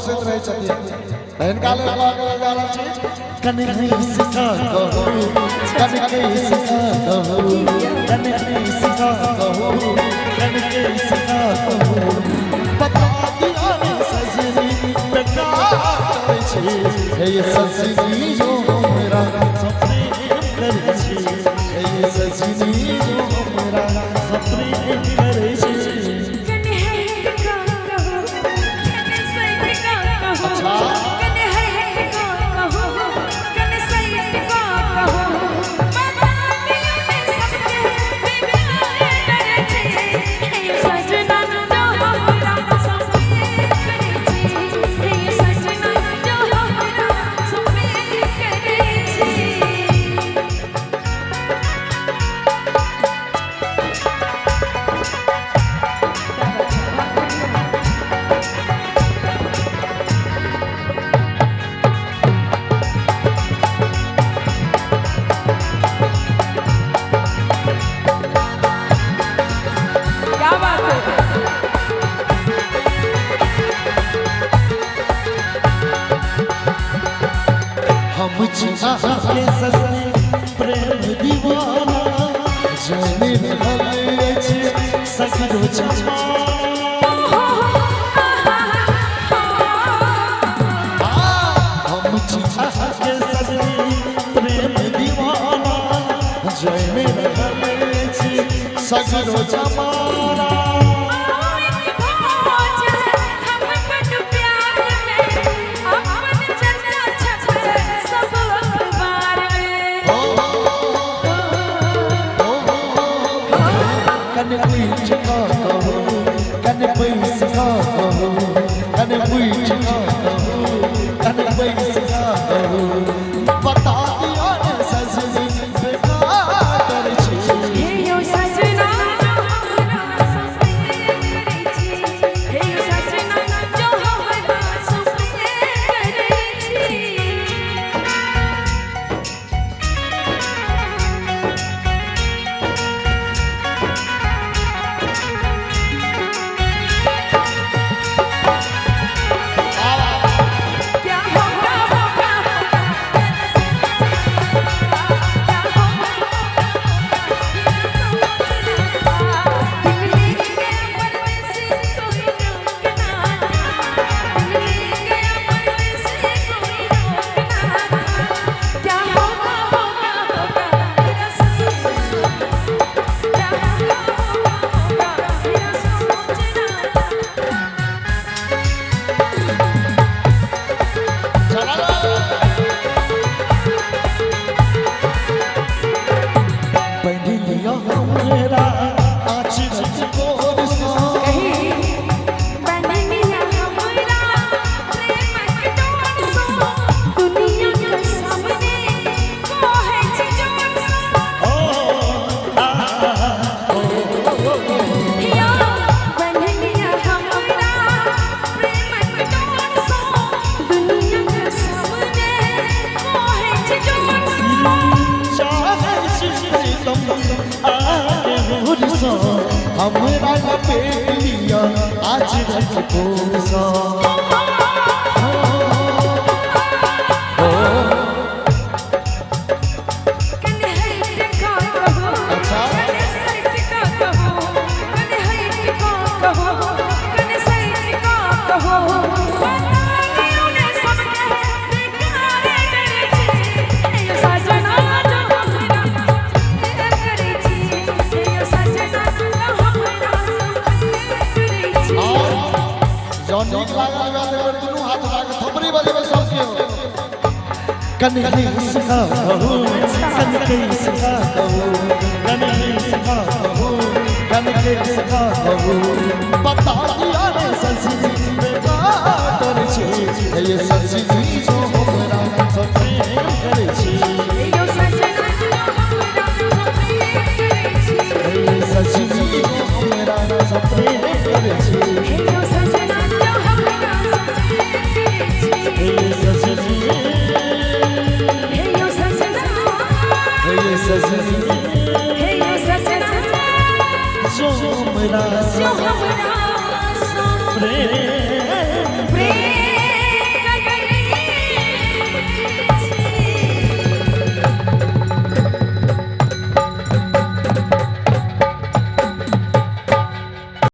सुन रहे छथिन बहन काले वाला चीज कने नहीं सिखा कहो कने नहीं सिखा कहो कने नहीं सिखा कहो कने नहीं सिखा कहो बता दिया रे सजनी बेटा करे छी हे ये सजनी जो मेरा सपने करे छी हे ये सजनी जो मेरा सपने करे छी के सजनी प्रेम दीवाना जाने भले छे सगरो चमा हम चिहा के सजनी प्रेम दीवाना जाने भले छे सगरो चमा कने पूछ कहो कने पैस कहो कने पूछ कहो कने पैस कहो बता दिया रे सजनी बेटा करे छी हे यो सजना जो हमरा सपने करे छी हे यो सजना जो हमरा सपने करे छी हमरा पे लिया आज रख कोसा कने है का कहो कने सही का कहो कने है का कहो कने सही का कहो कने नहीं सिखा कहो कने नहीं सिखा कहो कने नहीं सिखा कहो कने नहीं सिखा कहो बता दिया रे सजनी बेटा करे छी ये सजनी जो हमरा सपने करे छी यो सजना जो हमरा सपने करे छी ये सजनी जो हमरा सपने करे छी यो सजना जो हमरा सपने करे छी ये सजनी सजनी हे यो सजना जो हमरा सपने